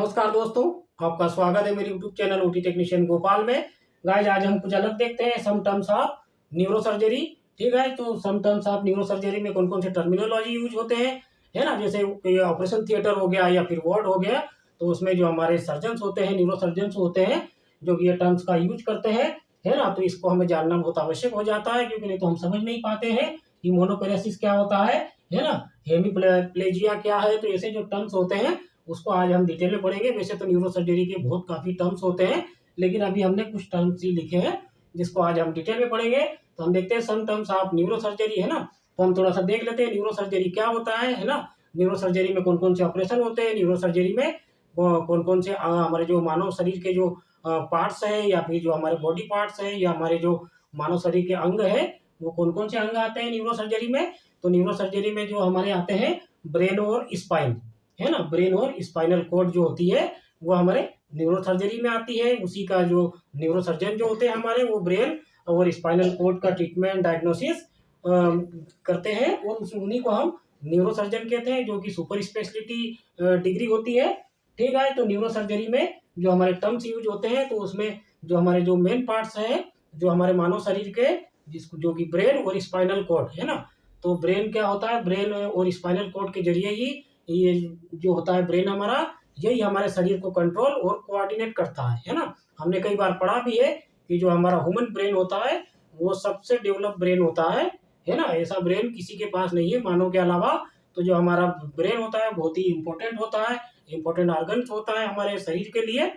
नमस्कार दोस्तों, आपका स्वागत है मेरे YouTube channel OT technician Gopal में। गाइस, आज हम कुछ अलग देखते हैं सम टर्म्स ऑफ न्यूरोसर्जरी। ठीक है, तो सम टर्म्स ऑफ न्यूरोसर्जरी में कौन कौन से टर्मिनोलॉजी यूज होते हैं, है ना। जैसे ऑपरेशन थिएटर हो गया या फिर वार्ड हो गया, तो उसमें जो हमारे सर्जन्स होते हैं, न्यूरोसर्जन्स होते हैं, जो कि ये टर्म्स का यूज करते हैं, है ना। तो इसको हमें जानना बहुत आवश्यक हो जाता है, क्योंकि नहीं तो हम समझ नहीं पाते हैं कि मोनोपेरेसिस क्या होता है ना। हेमीप्लेजिया क्या है। तो ऐसे जो टर्म्स होते हैं उसको आज हम डिटेल में पढ़ेंगे। वैसे तो न्यूरोसर्जरी के बहुत काफी टर्म्स होते हैं, लेकिन अभी हमने कुछ टर्म्स ही लिखे हैं जिसको आज हम डिटेल में पढ़ेंगे। तो हम देखते हैं सम टर्म्स ऑफ न्यूरोसर्जरी, है ना। तो हम थोड़ा सा देख लेते हैं न्यूरोसर्जरी क्या होता है ना। न्यूरोसर्जरी में कौन कौन से ऑपरेशन होते हैं, न्यूरोसर्जरी में कौन कौन से हमारे जो मानव शरीर के जो पार्ट्स है, या फिर जो हमारे बॉडी पार्ट्स है, या हमारे जो मानव शरीर के अंग है, वो कौन कौन से अंग आते हैं न्यूरोसर्जरी में। तो न्यूरोसर्जरी में जो हमारे आते हैं ब्रेन और स्पाइन, है ना। ब्रेन और स्पाइनल कॉर्ड जो होती है वो हमारे न्यूरोसर्जरी में आती है। उसी का जो न्यूरोसर्जन जो होते हैं हमारे, वो ब्रेन और स्पाइनल कॉर्ड का ट्रीटमेंट डायग्नोसिस करते हैं, और उन्हीं को हम न्यूरोसर्जन कहते हैं, जो कि सुपर स्पेशलिटी डिग्री होती है। ठीक है, तो न्यूरोसर्जरी में जो हमारे टर्म्स यूज होते हैं, तो उसमें जो हमारे जो मेन पार्ट्स हैं जो हमारे मानव शरीर के, जिसको जो कि ब्रेन और स्पाइनल कॉर्ड, है ना। तो ब्रेन क्या होता है, ब्रेन और स्पाइनल कॉर्ड के जरिए ही ये जो होता है ब्रेन हमारा, यही हमारे शरीर को कंट्रोल और कोऑर्डिनेट करता है ना। हमने कई बार पढ़ा भी है कि जो हमारा ह्यूमन ब्रेन होता है वो सबसे डेवलप ब्रेन होता है ना। ऐसा ब्रेन किसी के पास नहीं है मानव के अलावा। तो जो हमारा ब्रेन होता है बहुत ही इंपॉर्टेंट होता है, इंपॉर्टेंट ऑर्गन होता है हमारे शरीर के लिए।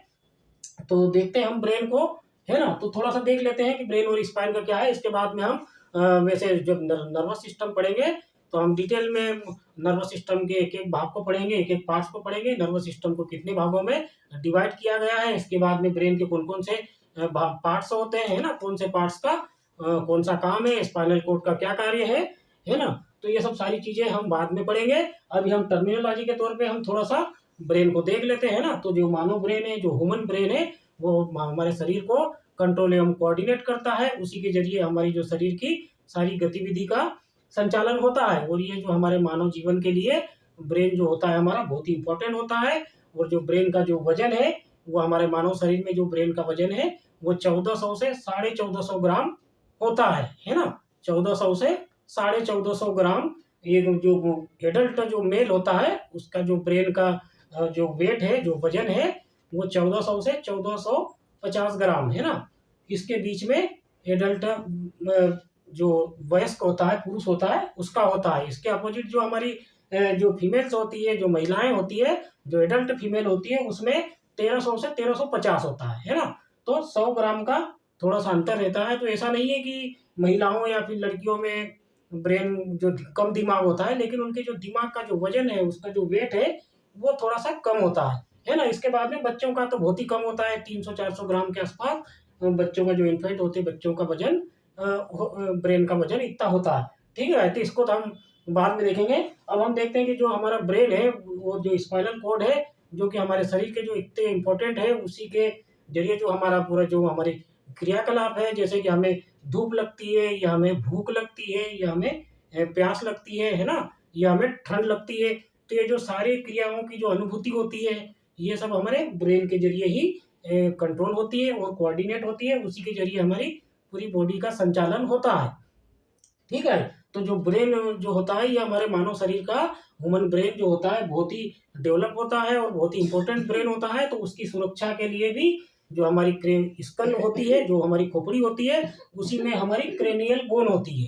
तो देखते हैं हम ब्रेन को, है ना। तो थोड़ा सा देख लेते हैं कि ब्रेन और स्पाइन का क्या है। इसके बाद में हम वैसे जब नर्वस सिस्टम पढ़ेंगे तो हम डिटेल में नर्वस सिस्टम के एक एक भाग को पढ़ेंगे, एक एक पार्ट्स को पढ़ेंगे, नर्वस सिस्टम को कितने भागों में डिवाइड किया गया है। इसके बाद में ब्रेन के कौन कौन से पार्ट्स होते हैं, है ना, कौन से पार्ट्स का कौन सा काम है, स्पाइनल कॉर्ड का क्या कार्य है ना। तो ये सब सारी चीजें हम बाद में पढ़ेंगे। अभी हम टर्मिनोलॉजी के तौर पे हम थोड़ा सा ब्रेन को देख लेते हैं ना। तो जो मानव ब्रेन है, जो ह्यूमन ब्रेन है, वो हमारे शरीर को कंट्रोल एवं कोऑर्डिनेट करता है। उसी के जरिए हमारी जो शरीर की सारी गतिविधि का संचालन होता है। और ये जो हमारे मानव जीवन के लिए ब्रेन जो होता है हमारा बहुत ही इंपॉर्टेंट होता है। और जो ब्रेन का जो वजन है, वो हमारे मानव शरीर में जो ब्रेन का वजन है वो 1400 से 1450 ग्राम होता है ना। 1400 से 1450 ग्राम। ये जो एडल्ट जो मेल होता है उसका जो ब्रेन का जो वेट है, जो वजन है, वो 1400 से 1450 ग्राम, है ना। इसके बीच में एडल्ट जो वयस्क होता है, पुरुष होता है, उसका होता है। इसके अपोजिट जो हमारी जो फीमेल्स होती है, जो महिलाएं होती है, जो एडल्ट फीमेल होती है, उसमें 1300 से 1350 होता है ना। तो 100 ग्राम का थोड़ा सा अंतर रहता है। तो ऐसा नहीं है कि महिलाओं या फिर लड़कियों में ब्रेन जो कम दिमाग होता है, लेकिन उनके जो दिमाग का जो वजन है, उसका जो वेट है, वो थोड़ा सा कम होता है ना। इसके बाद में बच्चों का तो बहुत ही कम होता है, 300-400 ग्राम के आसपास बच्चों का जो इन्फेंट होते हैं, बच्चों का वजन, ब्रेन का वजन इतना होता है। ठीक है, तो इसको तो हम बाद में देखेंगे। अब हम देखते हैं कि जो हमारा ब्रेन है, वो जो स्पाइनल कॉर्ड है, जो कि हमारे शरीर के जो इतने इम्पोर्टेंट है, उसी के जरिए जो हमारा पूरा जो हमारी क्रियाकलाप है, जैसे कि हमें धूप लगती है, या हमें भूख लगती है, या हमें प्यास लगती है ना, या हमें ठंड लगती है। तो ये जो सारी क्रियाओं की जो अनुभूति होती है, ये सब हमारे ब्रेन के जरिए ही कंट्रोल होती है और कोऑर्डिनेट होती है। उसी के जरिए हमारी पूरी बॉडी का संचालन होता है। ठीक है, तो जो ब्रेन जो होता है, ये हमारे मानव शरीर का ह्यूमन ब्रेन जो होता है बहुत ही डेवलप होता है और बहुत ही इंपॉर्टेंट ब्रेन होता है। तो उसकी सुरक्षा के लिए भी जो हमारी स्कल होती है, जो हमारी खोपड़ी होती है, उसी में हमारी क्रेनियल बोन होती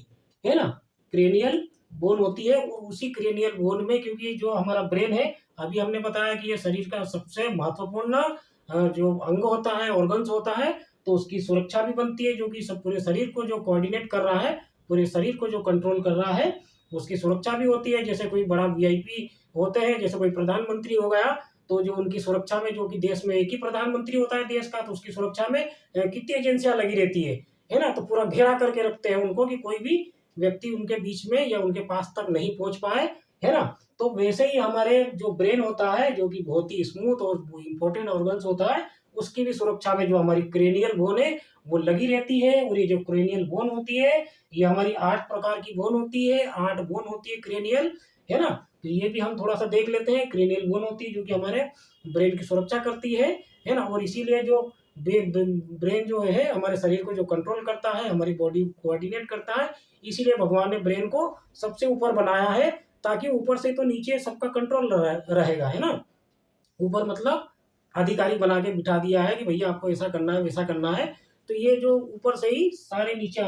है ना। क्रेनियल बोन होती है, और उसी क्रेनियल बोन में, क्योंकि जो हमारा ब्रेन है, अभी हमने बताया कि ये शरीर का सबसे महत्वपूर्ण जो अंग होता है, ऑर्गन्स होता है, तो उसकी सुरक्षा भी बनती है, जो कि सब पूरे शरीर को जो कोऑर्डिनेट कर रहा है, पूरे शरीर को जो कंट्रोल कर रहा है, उसकी सुरक्षा भी होती है। जैसे कोई बड़ा वीआईपी होते हैं, जैसे कोई प्रधानमंत्री हो गया, तो जो उनकी सुरक्षा में, जो कि देश में एक ही प्रधानमंत्री होता है देश का, तो उसकी सुरक्षा में कितनी एजेंसियां लगी रहती है ना। तो पूरा घेरा करके रखते हैं उनको, कि कोई भी व्यक्ति उनके बीच में या उनके पास तक नहीं पहुंच पाए, है ना। तो वैसे ही हमारे जो ब्रेन होता है, जो कि बहुत ही स्मूथ और इंपॉर्टेंट ऑर्गन्स होता है, उसकी भी सुरक्षा में जो हमारी क्रेनियल बोन है वो लगी रहती है। और ये जो क्रेनियल बोन होती है, ये हमारी 8 प्रकार की बोन होती है, 8 बोन होती है क्रेनियल, है ना। तो ये भी हम थोड़ा सा देख लेते हैं। क्रेनियल बोन होती है जो कि हमारे ब्रेन की सुरक्षा करती है ना, और इसीलिए जो ब्रेन जो है हमारे शरीर को जो कंट्रोल करता है, हमारी बॉडी को कोऑर्डिनेट करता है, इसीलिए भगवान ने ब्रेन को सबसे ऊपर बनाया है, ताकि ऊपर से तो नीचे सबका कंट्रोल रहेगा, है ना। ऊपर मतलब अधिकारी बना के बिठा दिया है कि भैया आपको ऐसा करना है वैसा करना है। तो ये जो ऊपर से ही सारे नीचे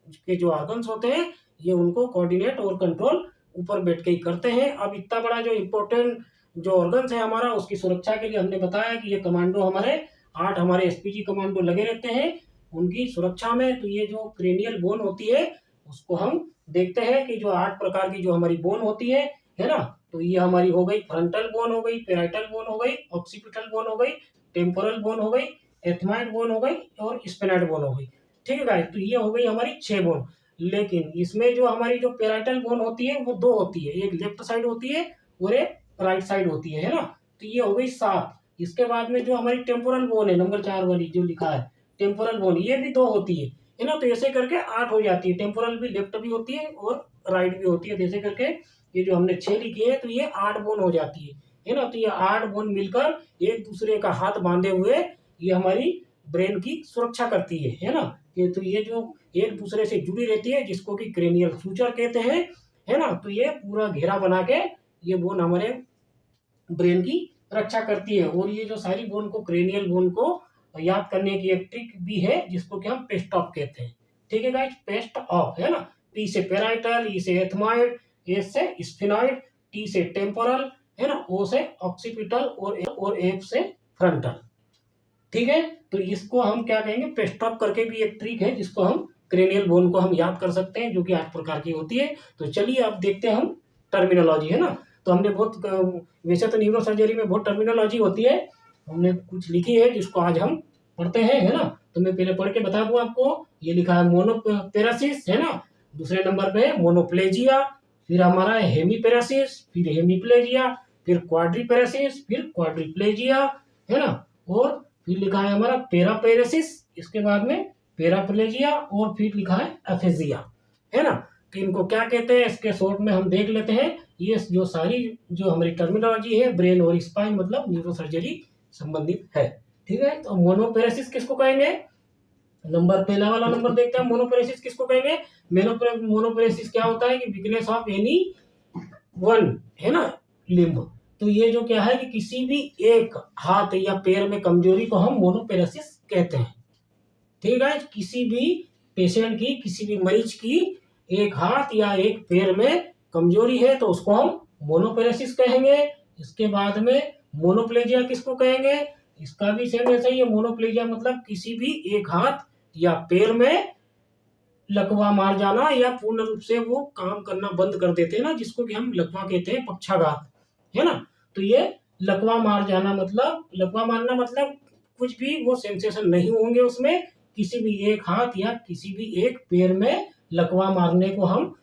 के जो ऑर्गन्स होते हैं ये उनको कोऑर्डिनेट और कंट्रोल ऊपर बैठ के ही करते हैं। अब इतना बड़ा जो इम्पोर्टेंट जो ऑर्गन्स है हमारा, उसकी सुरक्षा के लिए हमने बताया कि ये कमांडो हमारे 8 हमारे एसपीजी कमांडो लगे रहते हैं उनकी सुरक्षा में। तो ये जो क्रेनियल बोन होती है उसको हम देखते हैं कि जो 8 प्रकार की जो हमारी बोन होती है ना। तो ये हमारी हो गई फ्रंटल बोन हो गई, पैराइटल बोन हो गई, ऑक्सीपिटल बोन हो गई, टेम्पोरल बोन हो गई, एथमाइड बोन हो गई और स्पेनाइड बोन हो गई। ठीक है गाइस, तो ये हो गई हमारी 6 बोन। लेकिन इसमें जो हमारी जो पैराइटल बोन होती है वो 2 होती है, एक लेफ्ट साइड होती है और एक राइट साइड होती है ना। तो ये हो गई 7। इसके बाद में जो हमारी टेम्पोरल बोन है नंबर 4 वाली जो लिखा है टेम्पोरल बोन, ये भी 2 होती है ना। तो ऐसे करके 8 हो जाती है। टेम्पोरल भी लेफ्ट भी होती है और राइट भी होती है। तो ऐसे करके ये जो हमने 6 लिखी है तो ये 8 बोन हो जाती है ना। तो ये 8 बोन मिलकर एक दूसरे का हाथ बांधे हुए ये हमारी ब्रेन की सुरक्षा करती है ना। तो ये जो एक दूसरे से जुड़ी रहती है जिसको कि क्रेनियल सूचर कहते हैं, है ना। तो ये पूरा घेरा बना के ये बोन हमारे ब्रेन की रक्षा करती है। और ये जो सारी बोन को क्रेनियल बोन को याद करने की एक ट्रिक भी है जिसको कि हम पेस्ट ऑफ कहते हैं। ठीक है गाइस, पेस्ट ऑफ, है ना। पी से पैराइटल, ई से एथमाइड, एस से स्फिनॉइड, टी से टेम्पोरल, है ना, ओ से ऑक्सीपिटल और एफ से फ्रंटल। ठीक है, तो इसको हम क्या कहेंगे, पेस्ट ऑफ करके भी एक ट्रिक है जिसको हम क्रेनियल बोन को हम याद कर सकते हैं जो कि 8 प्रकार की होती है। तो चलिए अब देखते हैं हम टर्मिनोलॉजी, है ना। तो हमने बहुत वैसे तो न्यूरो सर्जरी में बहुत टर्मिनोलॉजी होती है, हमने कुछ लिखी है जिसको आज हम पढ़ते हैं, है ना। तो मैं पहले पढ़ के बता दूं आपको। ये लिखा है मोनोपेरासिस, है ना। दूसरे नंबर पे मोनोप्लेजिया, फिर हमारा है हेमीपेरासिस, फिर हेमीप्लेजिया, फिर क्वाड्रीपेरासिस, फिर क्वाड्रीप्लेजिया, है ना। और फिर लिखा है हमारा पेरापेरेसिस, इसके बाद में पेराप्लेजिया, और फिर लिखा है एफेजिया, है ना। तो इनको क्या कहते हैं इसके शॉर्ट में हम देख लेते हैं। ये जो सारी जो हमारी टर्मिनोलॉजी है ब्रेन और स्पाइन मतलब न्यूरो सर्जरी संबंधित है। ठीक है, तो मोनोपेरेसिस किसको कहेंगे, नंबर पहला वाला नंबर देखते हैं। मोनोपेरेसिस किसको कहेंगे, मोनोपेरेसिस क्या होता है कि वीकनेस ऑफ एनी वन, है ना, लिम्ब। तो ये जो क्या है कि किसी भी एक हाथ या पैर में कमजोरी को हम मोनोपेरेसिस कहते हैं। ठीक है, किसी भी पेशेंट की, किसी भी मरीज की एक हाथ या एक पैर में कमजोरी है तो उसको हम मोनोपेरेसिस कहेंगे। इसके बाद में मोनोप्लेजिया किसको कहेंगे, इसका भी सेम ऐसा ही है। मोनोप्लेजिया मतलब किसी भी एक हाथ या पैर में लकवा मार जाना या पूर्ण रूप से वो काम करना बंद कर देते हैं ना, जिसको कि हम लकवा कहते हैं, पक्षाघात, है ना। तो ये लकवा मार जाना मतलब, लकवा मारना मतलब कुछ भी वो सेंसेशन नहीं होंगे उसमें, किसी भी एक हाथ या किसी भी एक पैर में लकवा मारने को हम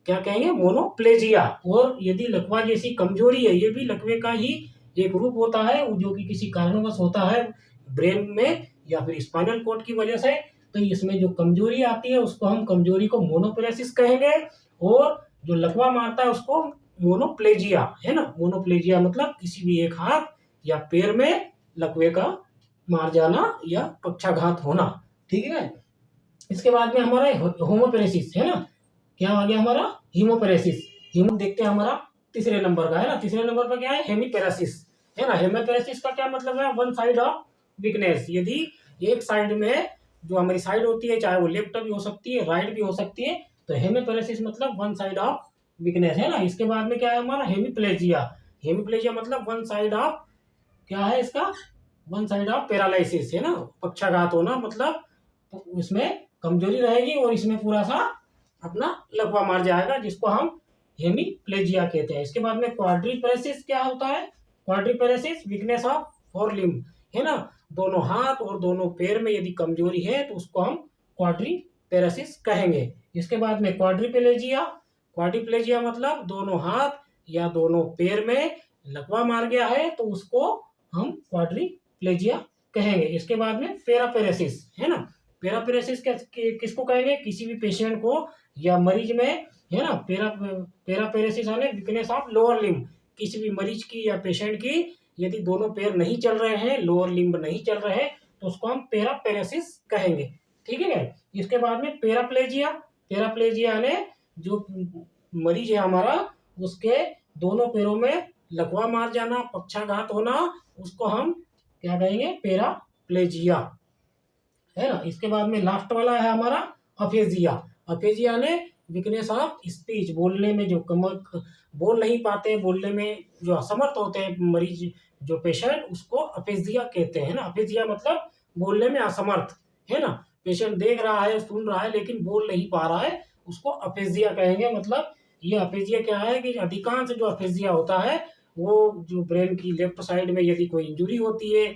क्या कहेंगे, मोनोप्लेजिया। और यदि लकवा जैसी कमजोरी है, ये भी लकवे का ही एक रूप होता है जो कि किसी कारणवश होता है ब्रेन में या फिर स्पाइनल कॉर्ड की वजह से, तो इसमें जो कमजोरी आती है उसको हम कमजोरी को मोनोपेरेसिस कहेंगे। और जो लकवा मारता है उसको मोनोप्लेजिया, है ना। मोनोप्लेजिया मतलब किसी भी एक हाथ या पैर में लकवे का मार जाना या पक्षाघात होना। ठीक है, इसके बाद में हमारा होमोपेरेसिस, है ना। क्या आ गया हमारा, हीमोपेरेसिस। हीमो देखते हैं हमारा तीसरे नंबर का, है ना। तीसरे नंबर पर क्या है, हेमीपेरासिस, है ना। हेमीपेरासिस का क्या मतलब है, वन साइड ऑफ वीकनेस। यदि एक साइड में जो हमारी साइड होती है, चाहे वो लेफ्ट भी हो सकती है राइट भी हो सकती है, तो हेमीपेरासिस मतलब वन साइड ऑफ वीकनेस, है ना। इसके बाद में क्या है हमारा हेमीप्लेजिया। हेमीप्लेजिया मतलब वन साइड ऑफ, क्या है इसका, वन साइड ऑफ पैरालिसिस, है ना। पक्षाघात होना मतलब इसमें कमजोरी रहेगी और इसमें पूरा सा अपना लकवा मार जाएगा, जिसको हम हेमीप्लेजिया कहते हैं। इसके बाद में क्वाड्रीपेरेसिस क्या होता है, क्वाड्रीपेरेसिस वीकनेस ऑफ फोर लिम्ब, है ना। दोनों हाथ और दोनों पैर में यदि कमजोरी है तो उसको हम क्वाड्रीपेरेसिस कहेंगे। इसके बाद में क्वाड्रीप्लेजिया। क्वाड्रीप्लेजिया मतलब दोनों हाथ या दोनों पैर में लकवा मार गया है तो उसको हम क्वाड्रीप्लेजिया कहेंगे। इसके बाद में पेरापेरेसिस, है ना। पेरापेरेसिस किसको कहेंगे, किसी भी पेशेंट को या मरीज में है ना। पेरापेरेसिस यानी वीकनेस ऑफ लोअर लिम्ब, किसी भी मरीज की या पेशेंट की यदि दोनों पैर नहीं चल रहे हैं, लोअर लिम्ब नहीं चल रहे हैं, तो उसको हम पेरापेरेसिस कहेंगे। ठीक है। इसके बाद में पेराप्लेजिया, पेराप्लेजिया यानी जो मरीज है हमारा, उसके दोनों पैरों में लकवा मार जाना, पक्षाघात होना, उसको हम क्या कहेंगे, पेराप्लेजिया, है ना। इसके बाद में लास्ट वाला है हमारा अफेजिया। अफेजिया ने वीकनेस ऑफ स्पीच, बोलने में जो कमर बोल नहीं पाते, बोलने में जो असमर्थ होते हैं मरीज, जो पेशेंट, उसको अफेजिया कहते हैं ना। अफेजिया मतलब बोलने में असमर्थ, है ना। पेशेंट देख रहा है, सुन रहा है, लेकिन बोल नहीं पा रहा है, उसको अफेजिया कहेंगे। मतलब ये अफेजिया क्या है कि अधिकांश जो अफेजिया होता है वो जो ब्रेन की लेफ्ट साइड में यदि कोई इंजुरी होती है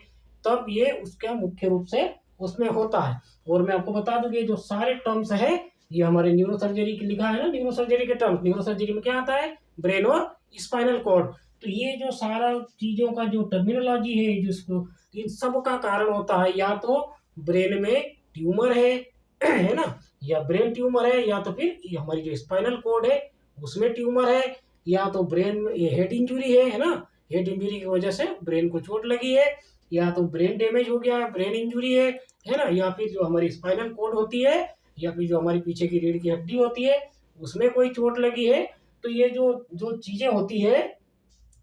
तब ये उसका मुख्य रूप से उसमें होता है। और मैं आपको बता दूं कि जो सारे टर्म्स है ये हमारे न्यूरो सर्जरी की लिखा है ना, न्यूरो सर्जरी के टर्म्स। न्यूरो सर्जरी में क्या आता है, ब्रेन और स्पाइनल कॉर्ड। तो ये जो सारा चीजों का जो टर्मिनोलॉजी है, जिसको इन सब का कारण होता है या तो ब्रेन में ट्यूमर है ना, या ब्रेन ट्यूमर है, या तो फिर ये हमारी जो स्पाइनल कॉर्ड है उसमें ट्यूमर है, या तो ब्रेन में हेड इंजुरी है ना, हेड इंजुरी की वजह से ब्रेन को चोट लगी है, या तो ब्रेन डैमेज हो गया है, ब्रेन इंजुरी है ना, या फिर जो हमारी स्पाइनल कॉर्ड होती है, या फिर जो हमारी पीछे की रीढ़ की हड्डी होती है उसमें कोई चोट लगी है। तो ये जो जो चीजें होती है,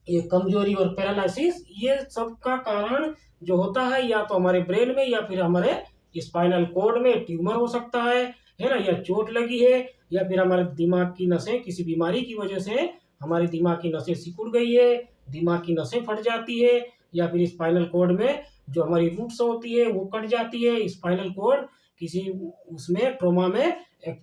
ये कमजोरी और पैरालिसिस, ये सब का कारण जो होता है या तो हमारे ब्रेन में या फिर हमारे स्पाइनल कॉर्ड में ट्यूमर हो सकता है ना, या चोट लगी है, या फिर हमारे दिमाग की नसें किसी बीमारी की वजह से हमारे दिमाग की नसें सिकुड़ गई है, दिमाग की नसें फट जाती है, या फिर स्पाइनल कॉर्ड में जो हमारी रूट्स होती है वो कट जाती है, स्पाइनल कॉर्ड किसी उसमें ट्रोमा में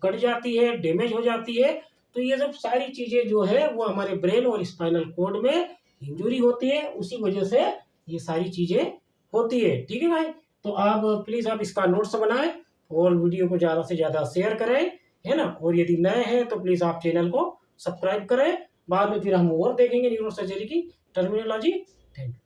कट जाती है, डैमेज हो जाती है। तो ये सब सारी चीजें जो है वो हमारे ब्रेन और स्पाइनल कॉर्ड में इंजुरी होती है, उसी वजह से ये सारी चीजें होती है। ठीक है भाई, तो आप प्लीज आप इसका नोट्स बनाएं और वीडियो को ज्यादा से ज्यादा शेयर करें, है ना। और यदि नए हैं तो प्लीज आप चैनल को सब्सक्राइब करें। बाद में फिर हम और देखेंगे न्यूरो सर्जरी की टर्मिनोलॉजी। Thank you.